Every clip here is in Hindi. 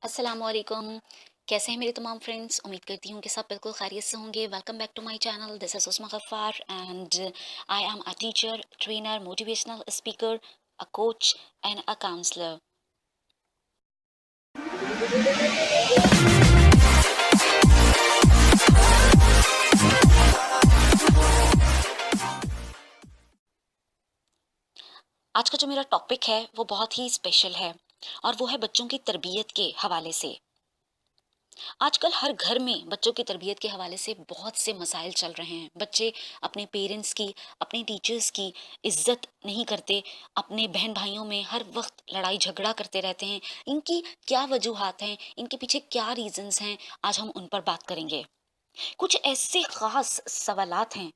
अस्सलामुअलैकुम। कैसे हैं मेरे तमाम फ्रेंड्स? उम्मीद करती हूँ कि सब बिल्कुल खैरियत से होंगे। Welcome back to my channel. This is Usma Ghaffar and I am a teacher, trainer, motivational speaker, a coach and a counsellor. आज का जो मेरा टॉपिक है वो बहुत ही स्पेशल है और वो है बच्चों की तरबियत के हवाले से। आजकल हर घर में बच्चों की तरबियत के हवाले से बहुत से मसाइल चल रहे हैं। बच्चे अपने पेरेंट्स की, अपने टीचर्स की इज्जत नहीं करते, अपने बहन भाइयों में हर वक्त लड़ाई झगड़ा करते रहते हैं। इनकी क्या वजूहात हैं, इनके पीछे क्या रीजंस हैं, आज हम उन पर बात करेंगे। कुछ ऐसे खास सवालात हैं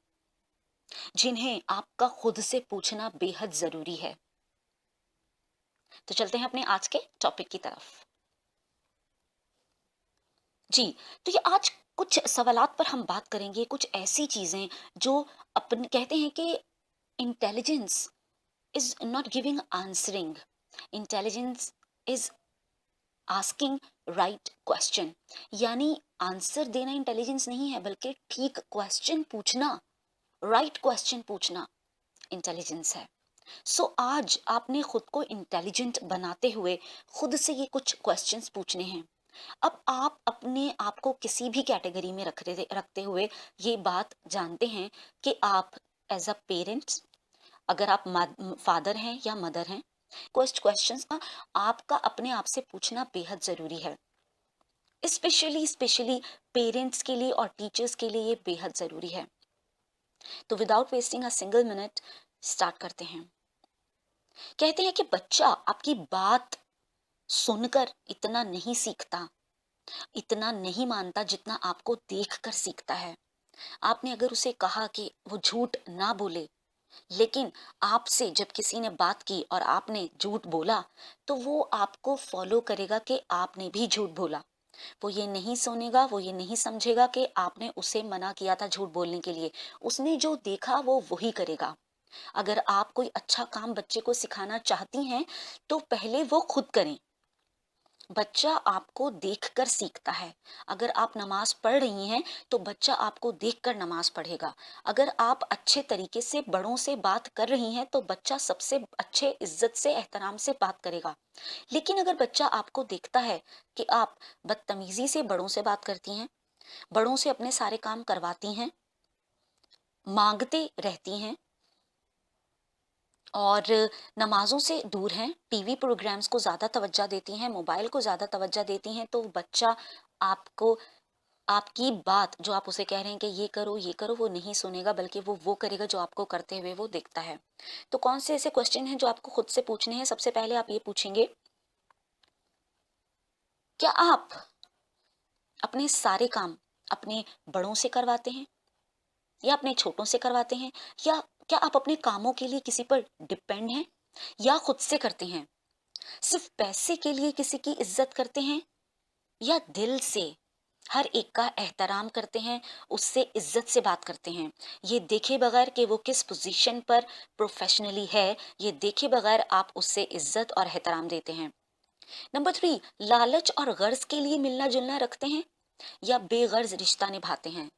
जिन्हें आपका खुद से पूछना बेहद जरूरी है। तो चलते हैं अपने आज के टॉपिक की तरफ। जी, तो ये आज कुछ सवालात पर हम बात करेंगे, कुछ ऐसी चीज़ें जो अपन कहते हैं कि intelligence is not giving answering, intelligence is asking right question. यानी आंसर देना इंटेलिजेंस नहीं है, बल्कि ठीक क्वेश्चन पूछना, राइट क्वेश्चन पूछना इंटेलिजेंस है। आज आपने खुद को इंटेलिजेंट बनाते हुए खुद से ये कुछ क्वेश्चंस पूछने हैं। अब आप अपने आप को किसी भी कैटेगरी में रखते हुए ये बात जानते हैं कि आप एज अ पेरेंट्स, अगर आप फादर हैं या मदर हैं, कुछ क्वेश्चंस का आपका अपने आप से पूछना बेहद जरूरी है। स्पेशली पेरेंट्स के लिए और टीचर्स के लिए ये बेहद जरूरी है। तो without wasting a single minute start करते हैं। कहते हैं कि बच्चा आपकी बात सुनकर इतना नहीं सीखता, इतना नहीं मानता जितना आपको देखकर सीखता है। आपने अगर उसे कहा कि वो झूठ ना बोले, लेकिन आपसे जब किसी ने बात की और आपने झूठ बोला, तो वो आपको फॉलो करेगा कि आपने भी झूठ बोला। वो ये नहीं सुनेगा, वो ये नहीं समझेगा कि आपने उसे मना किया था झूठ बोलने के लिए। उसने जो देखा वो वही करेगा। अगर आप कोई अच्छा काम बच्चे को सिखाना चाहती हैं, तो पहले वो खुद करें। बच्चा आपको देखकर सीखता है। अगर आप नमाज पढ़ रही हैं, तो बच्चा आपको देखकर नमाज पढ़ेगा। अगर आप अच्छे तरीके से बड़ों से बात कर रही हैं, तो बच्चा सबसे अच्छे इज्जत से एहतराम से बात करेगा। लेकिन अगर बच्चा आपको देखता है कि आप बदतमीजी से बड़ों से बात करती हैं, बड़ों से अपने सारे काम करवाती हैं, मांगते रहती हैं और नमाज़ों से दूर हैं, टीवी प्रोग्राम्स को ज़्यादा तवज्जो देती हैं, मोबाइल को ज़्यादा तवज्जो देती हैं, तो बच्चा आपको, आपकी बात जो आप उसे कह रहे हैं कि ये करो, वो नहीं सुनेगा, बल्कि वो करेगा जो आपको करते हुए वो देखता है। तो कौन से ऐसे क्वेश्चन हैं जो आपको खुद से पूछने हैं? सबसे पहले आप ये पूछेंगे, क्या आप अपने सारे काम अपने बड़ों से करवाते हैं या अपने छोटों से करवाते हैं? या क्या आप अपने कामों के लिए किसी पर डिपेंड हैं या खुद से करते हैं? सिर्फ पैसे के लिए किसी की इज्जत करते हैं या दिल से हर एक का एहतराम करते हैं, उससे इज्जत से बात करते हैं, ये देखे बगैर कि वो किस पोजीशन पर प्रोफेशनली है, ये देखे बगैर आप उससे इज्जत और एहतराम देते हैं। नंबर 3, लालच और गर्ज के लिए मिलना जुलना रखते हैं या बेगर्ज रिश्ता निभाते हैं?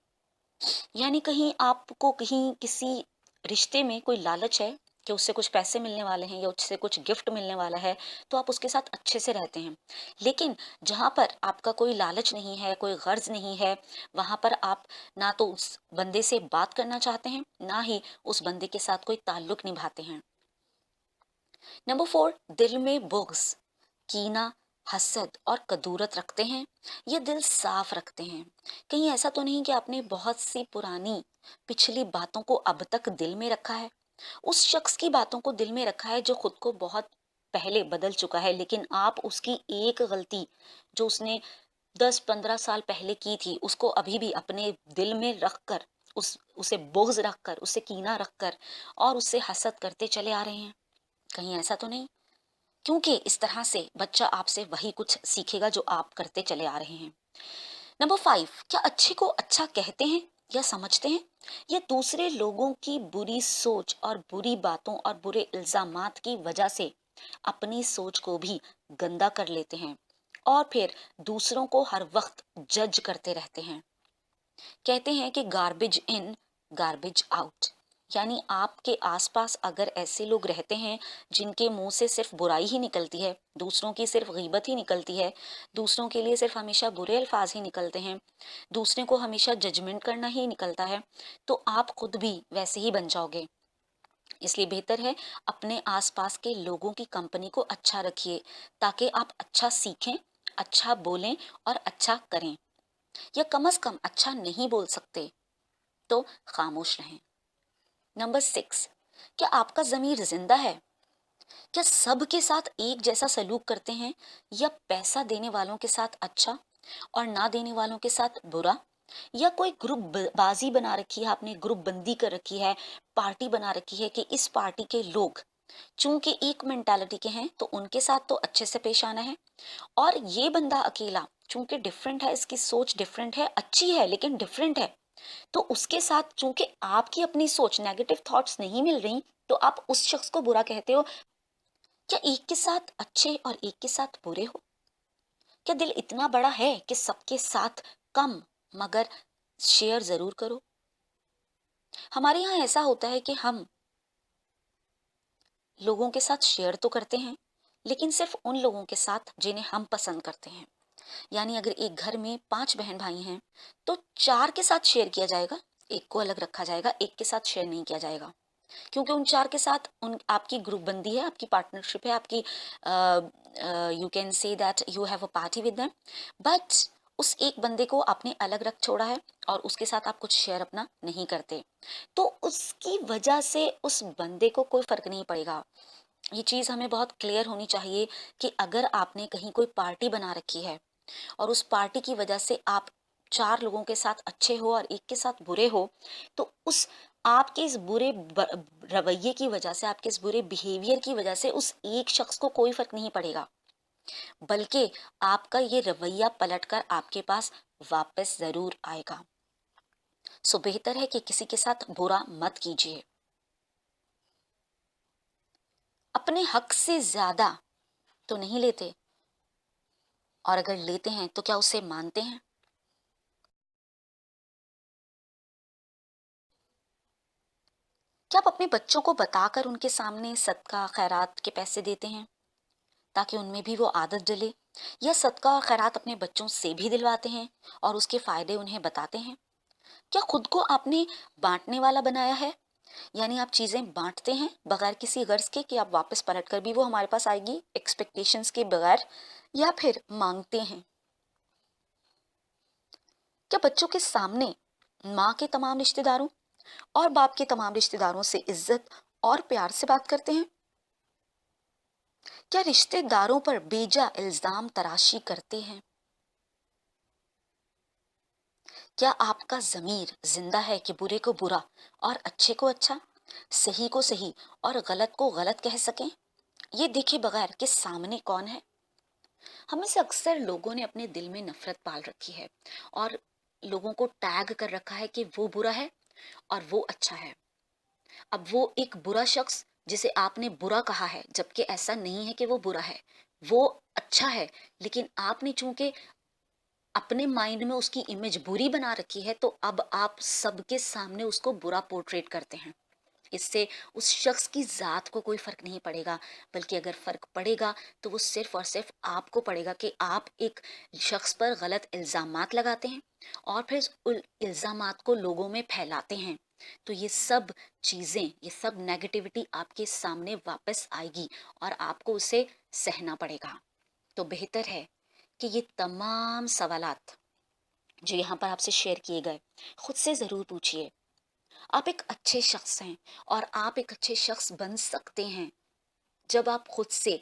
यानी कहीं आपको कहीं किसी रिश्ते में कोई लालच है कि उससे कुछ पैसे मिलने वाले हैं या उससे कुछ गिफ्ट मिलने वाला है, तो आप उसके साथ अच्छे से रहते हैं। लेकिन जहाँ पर आपका कोई लालच नहीं है, कोई गर्ज नहीं है, वहाँ पर आप ना तो उस बंदे से बात करना चाहते हैं, ना ही उस बंदे के साथ कोई ताल्लुक निभाते हैं। नंबर 4, दिल में बुग्ज, कीना, हसद और कदूरत रखते हैं या दिल साफ रखते हैं? कहीं ऐसा तो नहीं कि आपने बहुत सी पुरानी पिछली बातों को अब तक दिल में रखा है, उस शख्स की बातों को दिल में रखा है जो खुद को बहुत पहले बदल चुका है, लेकिन आप उसकी एक गलती जो उसने 10-15 साल पहले की थी, उसको अभी भी अपने दिल में रख कर, उसे बुग्ज रख कर, उसे कीना रख कर और उससे हसद करते चले आ रहे हैं? कहीं ऐसा तो नहीं? क्योंकि इस तरह से बच्चा आपसे वही कुछ सीखेगा जो आप करते चले आ रहे हैं। नंबर 5, क्या अच्छे को अच्छा कहते हैं या समझते हैं या दूसरे लोगों की बुरी सोच और बुरी बातों और बुरे इल्जामात की वजह से अपनी सोच को भी गंदा कर लेते हैं और फिर दूसरों को हर वक्त जज करते रहते हैं। कहते हैं कि गार्बेज इन गार्बेज आउट, यानी आपके आसपास अगर ऐसे लोग रहते हैं जिनके मुंह से सिर्फ बुराई ही निकलती है, दूसरों की सिर्फ गीबत ही निकलती है, दूसरों के लिए सिर्फ हमेशा बुरे अल्फाज ही निकलते हैं, दूसरे को हमेशा जजमेंट करना ही निकलता है, तो आप खुद भी वैसे ही बन जाओगे। इसलिए बेहतर है अपने आसपास के लोगों की कंपनी को अच्छा रखिए, ताकि आप अच्छा सीखें, अच्छा बोलें और अच्छा करें, या कम से कम अच्छा नहीं बोल सकते तो खामोश रहें। नंबर 6, क्या आपका ज़मीर जिंदा है? क्या सबके साथ एक जैसा सलूक करते हैं, या पैसा देने वालों के साथ अच्छा और ना देने वालों के साथ बुरा? या कोई ग्रुप बाजी बना रखी है आपने, ग्रुप बंदी कर रखी है, पार्टी बना रखी है कि इस पार्टी के लोग चूंकि एक मेंटालिटी के हैं तो उनके साथ तो अच्छे से पेश आना है, और ये बंदा अकेला चूंकि डिफरेंट है, इसकी सोच डिफरेंट है, अच्छी है लेकिन डिफरेंट है, तो उसके साथ चूंकि आपकी अपनी सोच नेगेटिव थॉट्स नहीं मिल रही, तो आप उस शख्स को बुरा कहते हो। क्या एक के साथ अच्छे और एक के साथ बुरे हो? क्या दिल इतना बड़ा है कि सबके साथ कम मगर शेयर जरूर करो? हमारे यहाँ ऐसा होता है कि हम लोगों के साथ शेयर तो करते हैं, लेकिन सिर्फ उन लोगों के साथ जिन्हें हम पसंद करते हैं। यानी अगर एक घर में 5 बहन भाई हैं तो 4 के साथ शेयर किया जाएगा, एक को अलग रखा जाएगा, एक के साथ शेयर नहीं किया जाएगा, क्योंकि उन 4 के साथ उन आपकी ग्रुप बंदी है, आपकी पार्टनरशिप है, आपकी you can say that you have a party with them, but उस एक बंदे को आपने अलग रख छोड़ा है और उसके साथ आप कुछ शेयर अपना नहीं करते, तो उसकी वजह से उस बंदे को कोई फर्क नहीं पड़ेगा। ये चीज़ हमें बहुत क्लियर होनी चाहिए कि अगर आपने कहीं कोई पार्टी बना रखी है और उस पार्टी की वजह से आप 4 लोगों के साथ अच्छे हो और एक के साथ बुरे हो, तो उस आपके इस बुरे रवैये की वजह से, आपके इस बुरे बिहेवियर की वजह से उस एक शख्स को कोई फर्क नहीं पड़ेगा, बल्कि आपका ये रवैया पलटकर आपके पास वापस जरूर आएगा। सो बेहतर है कि किसी के साथ बुरा मत कीजिए। अपने हक से ज्यादा तो नहीं लेते, और अगर लेते हैं तो क्या उसे मानते हैं? क्या आप अपने बच्चों को बताकर उनके सामने सदका खैरात के पैसे देते हैं, ताकि उनमें भी वो आदत डले, या सदका और खैरात अपने बच्चों से भी दिलवाते हैं और उसके फायदे उन्हें बताते हैं? क्या खुद को आपने बांटने वाला बनाया है, यानी आप चीजें बांटते हैं बगैर किसी गर्ज के कि आप वापस पलट कर भी वो हमारे पास आएगी, एक्सपेक्टेशंस के बगैर, या फिर मांगते हैं? क्या बच्चों के सामने माँ के तमाम रिश्तेदारों और बाप के तमाम रिश्तेदारों से इज्जत और प्यार से बात करते हैं? क्या रिश्तेदारों पर बेजा इल्जाम तराशी करते हैं? क्या आपका जमीर जिंदा है कि बुरे को बुरा और अच्छे को अच्छा, सही को सही और गलत को गलत कह सकें, ये देखे बगैर कि सामने कौन है? हमें से अक्सर लोगों ने अपने दिल में नफरत पाल रखी है और लोगों को टैग कर रखा है कि वो बुरा है और वो अच्छा है। अब वो एक बुरा शख्स जिसे आपने बुरा कहा है, जबकि ऐसा नहीं है कि वो बुरा है, वो अच्छा है, लेकिन आपने चूंकि अपने माइंड में उसकी इमेज बुरी बना रखी है, तो अब आप सबके सामने उसको बुरा पोर्ट्रेट करते हैं। इससे उस शख्स की जात को कोई फर्क नहीं पड़ेगा, बल्कि अगर फर्क पड़ेगा तो वो सिर्फ और सिर्फ आपको पड़ेगा कि आप एक शख्स पर गलत इल्जामात लगाते हैं और फिर उन इल्जामात को लोगों में फैलाते हैं। तो ये सब चीजें, ये सब नेगेटिविटी आपके सामने वापस आएगी और आपको उसे सहना पड़ेगा। तो बेहतर है कि ये तमाम सवालात जो यहाँ पर आपसे शेयर किए गए, खुद से जरूर पूछिए। आप एक अच्छे शख्स हैं और आप एक अच्छे शख्स बन सकते हैं जब आप खुद से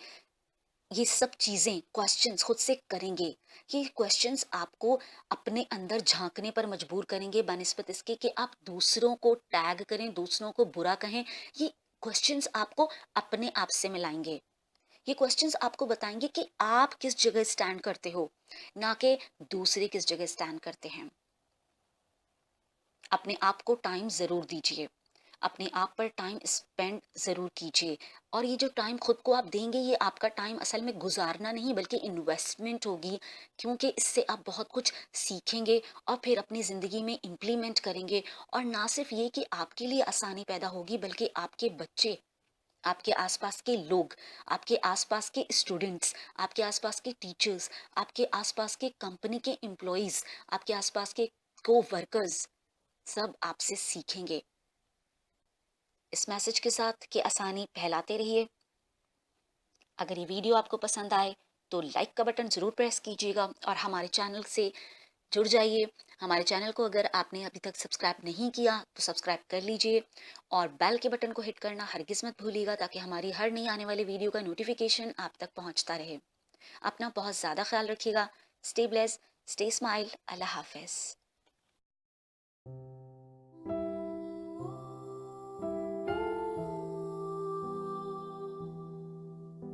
ये सब चीजें क्वेश्चंस खुद से करेंगे। ये क्वेश्चंस आपको अपने अंदर झांकने पर मजबूर करेंगे, बनिस्बत इसके कि आप दूसरों को टैग करें, दूसरों को बुरा कहें। ये क्वेश्चंस आपको अपने आप से मिलाएंगे। ये क्वेश्चंस आपको बताएंगे कि आप किस जगह स्टैंड करते हो, ना कि दूसरे किस जगह स्टैंड करते हैं। अपने आप को टाइम जरूर दीजिए, अपने आप पर टाइम स्पेंड ज़रूर कीजिए। और ये जो टाइम खुद को आप देंगे, ये आपका टाइम असल में गुजारना नहीं बल्कि इन्वेस्टमेंट होगी, क्योंकि इससे आप बहुत कुछ सीखेंगे और फिर अपनी ज़िंदगी में इम्प्लीमेंट करेंगे। और ना सिर्फ ये कि आपके लिए आसानी पैदा होगी, बल्कि आपके बच्चे, आपके आसपास के लोग, आपके आसपास के स्टूडेंट्स, आपके आसपास के टीचर्स, आपके आसपास के कंपनी के एम्प्लॉयज़, आपके आसपास के को वर्कर्स, सब आपसे सीखेंगे। इस मैसेज के साथ कि आसानी फैलाते रहिए। अगर ये वीडियो आपको पसंद आए तो लाइक का बटन ज़रूर प्रेस कीजिएगा और हमारे चैनल से जुड़ जाइए। हमारे चैनल को अगर आपने अभी तक सब्सक्राइब नहीं किया तो सब्सक्राइब कर लीजिए और बेल के बटन को हिट करना हरगिज़ मत भूलिएगा, ताकि हमारी हर नई आने वाली वीडियो का नोटिफिकेशन आप तक पहुंचता रहे। अपना बहुत ज़्यादा ख्याल रखिएगा। Stay blessed, stay smile. Allah हाफिज़।